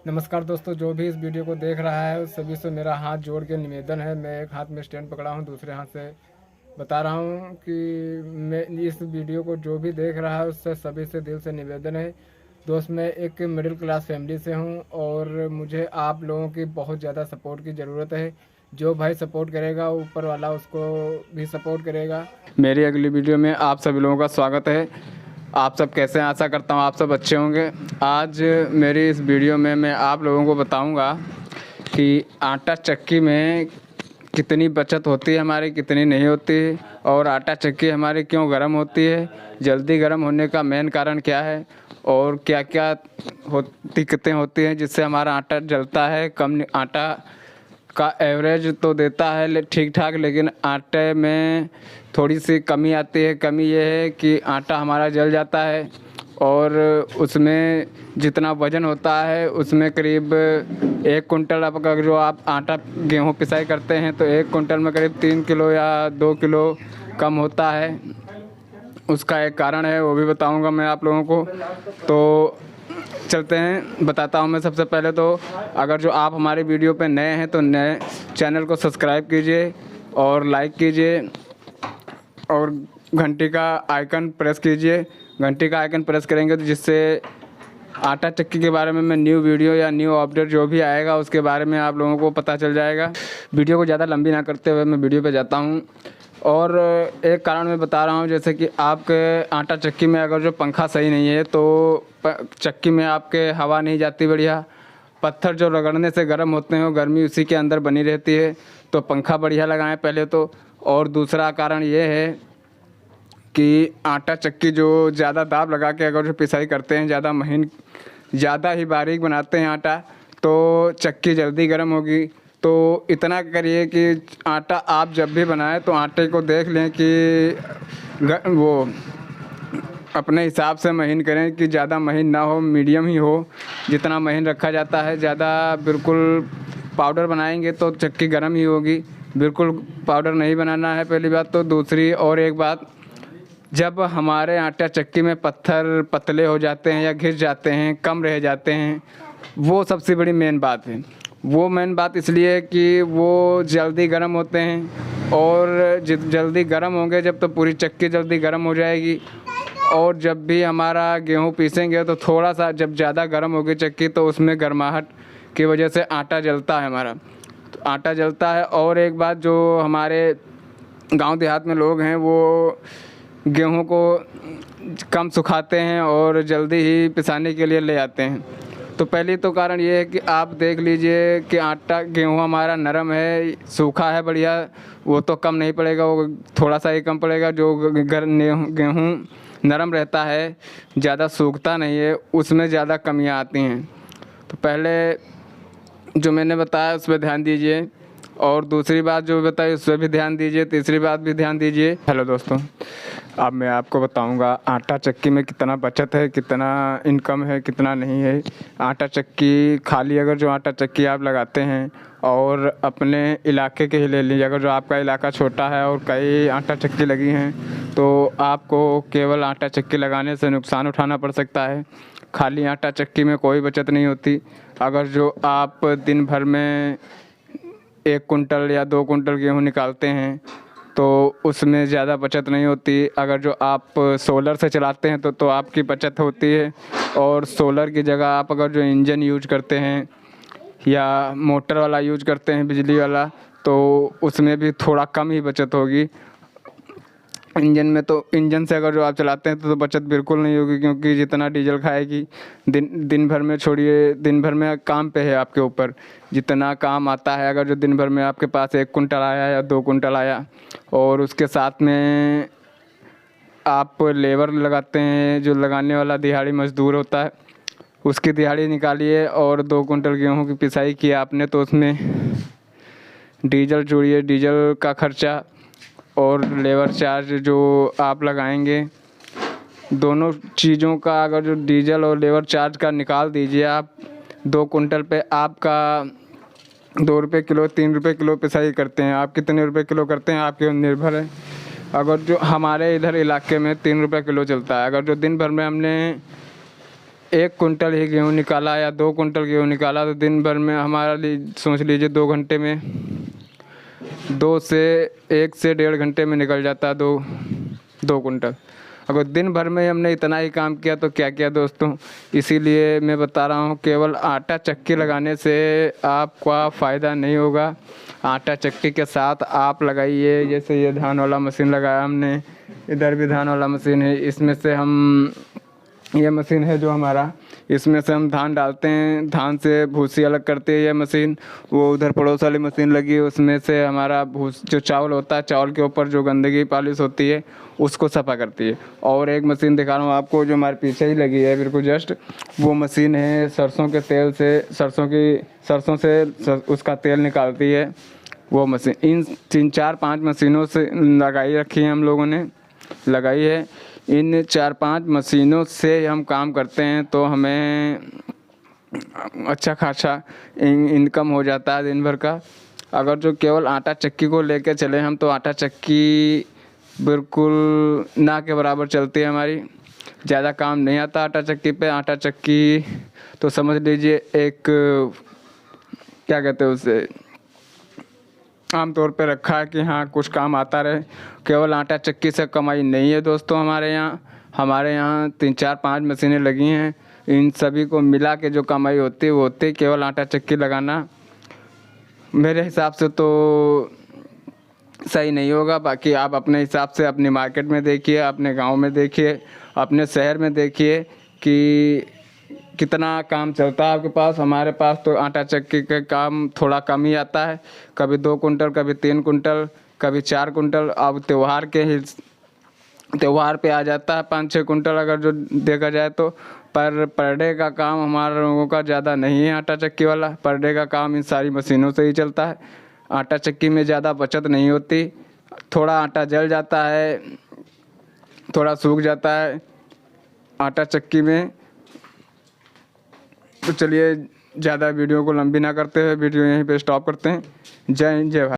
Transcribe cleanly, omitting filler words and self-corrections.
नमस्कार दोस्तों, जो भी इस वीडियो को देख रहा है उस सभी से मेरा हाथ जोड़ के निवेदन है। मैं एक हाथ में स्टैंड पकड़ा हूँ, दूसरे हाथ से बता रहा हूँ कि मैं इस वीडियो को जो भी देख रहा है उससे सभी से दिल से निवेदन है। दोस्त, मैं एक मिडिल क्लास फैमिली से हूँ और मुझे आप लोगों की बहुत ज़्यादा सपोर्ट की ज़रूरत है। जो भाई सपोर्ट करेगा ऊपर वाला उसको भी सपोर्ट करेगा। मेरी अगली वीडियो में आप सभी लोगों का स्वागत है। आप सब कैसे हैं? आशा करता हूँ आप सब अच्छे होंगे। आज मेरी इस वीडियो में मैं आप लोगों को बताऊंगा कि आटा चक्की में कितनी बचत होती है हमारी, कितनी नहीं होती है, और आटा चक्की हमारी क्यों गर्म होती है, जल्दी गर्म होने का मेन कारण क्या है, और क्या क्या दिक्कतें होती हैं जिससे हमारा आटा जलता है। कम आटा का एवरेज तो देता है ठीक ठाक, लेकिन आटे में थोड़ी सी कमी आती है। कमी ये है कि आटा हमारा जल जाता है और उसमें जितना वज़न होता है उसमें करीब 1 कुंटल, अब अगर जो आप आटा गेहूँ पिसाई करते हैं तो 1 कुंटल में करीब 3 किलो या 2 किलो कम होता है। उसका एक कारण है, वो भी बताऊंगा मैं आप लोगों को। तो चलते हैं, बताता हूं मैं। सबसे पहले तो अगर जो आप हमारी वीडियो पे नए हैं तो नए चैनल को सब्सक्राइब कीजिए और लाइक कीजिए और घंटी का आइकन प्रेस कीजिए। घंटी का आइकन प्रेस करेंगे तो जिससे आटा चक्की के बारे में मैं न्यू वीडियो या न्यू अपडेट जो भी आएगा उसके बारे में आप लोगों को पता चल जाएगा। वीडियो को ज़्यादा लंबी ना करते हुए मैं वीडियो पे जाता हूँ। और एक कारण मैं बता रहा हूँ, जैसे कि आपके आटा चक्की में अगर जो पंखा सही नहीं है तो चक्की में आपके हवा नहीं जाती बढ़िया। पत्थर जो रगड़ने से गर्म होते हैं वो गर्मी उसी के अंदर बनी रहती है। तो पंखा बढ़िया लगाएं पहले तो। और दूसरा कारण ये है कि आटा चक्की जो ज़्यादा दाब लगा के अगर जो पिसाई करते हैं, ज़्यादा महीन, ज़्यादा ही बारीक बनाते हैं आटा, तो चक्की जल्दी गर्म होगी। तो इतना करिए कि आटा आप जब भी बनाएं तो आटे को देख लें कि वो अपने हिसाब से महीन करें कि ज़्यादा महीन ना हो, मीडियम ही हो। जितना महीन रखा जाता है, ज़्यादा बिल्कुल पाउडर बनाएंगे तो चक्की गर्म ही होगी। बिल्कुल पाउडर नहीं बनाना है, पहली बात तो। दूसरी और एक बात, जब हमारे आटा चक्की में पत्थर पतले हो जाते हैं या घिस जाते हैं, कम रह जाते हैं, वो सबसे बड़ी मेन बात है। वो मेन बात इसलिए है कि वो जल्दी गर्म होते हैं, और जल्दी गर्म होंगे जब तो पूरी चक्की जल्दी गर्म हो जाएगी। और जब भी हमारा गेहूँ पीसेंगे तो थोड़ा सा जब ज़्यादा गर्म होगी चक्की तो उसमें गर्माहट की वजह से आटा जलता है हमारा, तो आटा जलता है। और एक बात, जो हमारे गांव देहात में लोग हैं वो गेहूं को कम सुखाते हैं और जल्दी ही पिसाने के लिए ले आते हैं। तो पहली तो कारण ये है कि आप देख लीजिए कि आटा गेहूं हमारा नरम है, सूखा है बढ़िया, वो तो कम नहीं पड़ेगा, वो थोड़ा सा ही कम पड़ेगा। जो गेहूं नरम रहता है, ज़्यादा सूखता नहीं है, उसमें ज़्यादा कमियां आती हैं। तो पहले जो मैंने बताया उस पर ध्यान दीजिए, और दूसरी बात जो बताई उस पर भी ध्यान दीजिए, तीसरी बात भी ध्यान दीजिए। हेलो दोस्तों, अब मैं आपको बताऊंगा आटा चक्की में कितना बचत है, कितना इनकम है, कितना नहीं है। आटा चक्की खाली, अगर जो आटा चक्की आप लगाते हैं और अपने इलाके के ही ले लीजिए, अगर जो आपका इलाका छोटा है और कई आटा चक्की लगी हैं तो आपको केवल आटा चक्की लगाने से नुकसान उठाना पड़ सकता है। खाली आटा चक्की में कोई बचत नहीं होती। अगर जो आप दिन भर में 1 कुंटल या 2 कुंटल गेहूँ निकालते हैं तो उसमें ज़्यादा बचत नहीं होती। अगर जो आप सोलर से चलाते हैं तो आपकी बचत होती है। और सोलर की जगह आप अगर जो इंजन यूज करते हैं या मोटर वाला यूज करते हैं, बिजली वाला, तो उसमें भी थोड़ा कम ही बचत होगी। इंजन में तो, इंजन से अगर जो आप चलाते हैं तो बचत बिल्कुल नहीं होगी, क्योंकि जितना डीजल खाएगी दिन भर में, छोड़िए दिन भर में, काम पे है आपके ऊपर जितना काम आता है। अगर जो दिन भर में आपके पास 1 कुंटल आया या 2 कुंटल आया और उसके साथ में आप लेबर लगाते हैं, जो लगाने वाला दिहाड़ी मजदूर होता है, उसकी दिहाड़ी निकालिए और 2 कुंटल गेहूँ की पिसाई की आपने, तो उसमें डीजल जोड़िए, डीजल का खर्चा और लेबर चार्ज जो आप लगाएंगे, दोनों चीज़ों का अगर जो डीजल और लेबर चार्ज का निकाल दीजिए आप, 2 कुंटल पे आपका 2 रुपये किलो, 3 रुपये किलो पिसाई करते हैं। आप कितने रुपए किलो करते हैं आपके ऊपर निर्भर है। अगर जो हमारे इधर इलाके में 3 रुपये किलो चलता है। अगर जो दिन भर में हमने 1 कुंटल ही गेहूँ निकाला या 2 कुंटल गेहूँ निकाला तो दिन भर में हमारा सोच लीजिए 2 घंटे में 1 से 1.5 घंटे में निकल जाता है 2 कुंटल। अगर दिन भर में हमने इतना ही काम किया तो क्या किया दोस्तों। इसीलिए मैं बता रहा हूँ केवल आटा चक्की लगाने से आपका फ़ायदा नहीं होगा। आटा चक्की के साथ आप लगाइए, जैसे ये धान वाला मशीन लगाया हमने, इधर भी धान वाला मशीन है। इसमें से हम, ये मशीन है जो हमारा, इसमें से हम धान डालते हैं, धान से भूसी अलग करती है ये मशीन। वो उधर पड़ोस वाली मशीन लगी है, उसमें से हमारा जो चावल होता है, चावल के ऊपर जो गंदगी पालिश होती है उसको सफ़ा करती है। और एक मशीन दिखा रहा हूँ आपको जो हमारे पीछे ही लगी है बिल्कुल जस्ट, वो मशीन है सरसों के तेल से, सरसों से उसका तेल निकालती है वो मशीन। इन 3-4-5 मशीनों से लगाई रखी है हम लोगों ने, लगाई है। इन 4-5 मशीनों से हम काम करते हैं तो हमें अच्छा खासा इनकम हो जाता है दिन भर का। अगर जो केवल आटा चक्की को लेकर चले हम तो आटा चक्की बिल्कुल ना के बराबर चलती है हमारी, ज़्यादा काम नहीं आता आटा चक्की पे। आटा चक्की तो समझ लीजिए एक, क्या कहते हैं उसे, आम तौर पे रखा है कि हाँ कुछ काम आता रहे। केवल आटा चक्की से कमाई नहीं है दोस्तों हमारे यहाँ 3-4-5 मशीनें लगी हैं। इन सभी को मिला के जो कमाई होती है वो होती है केवल आटा चक्की लगाना। मेरे हिसाब से तो सही नहीं होगा। बाकी आप अपने हिसाब से अपनी मार्केट में देखिए, अपने गांव में देखिए, अपने शहर में देखिए कि कितना काम चलता है आपके पास। हमारे पास तो आटा चक्की का काम थोड़ा कम ही आता है, कभी 2 कुंटल, कभी 3 कुंटल, कभी 4 कुंटल। अब त्यौहार पे आ जाता है 5-6 कुंटल अगर जो देखा जाए तो। पर डे का काम हमारे लोगों का ज़्यादा नहीं है आटा चक्की वाला। पर डे का काम इन सारी मशीनों से ही चलता है। आटा चक्की में ज़्यादा बचत नहीं होती, थोड़ा आटा जल जाता है, थोड़ा सूख जाता है आटा चक्की में। तो चलिए ज़्यादा वीडियो को लंबी ना करते हुए वीडियो यहीं पे स्टॉप करते हैं। जय हिंद, जय भारत।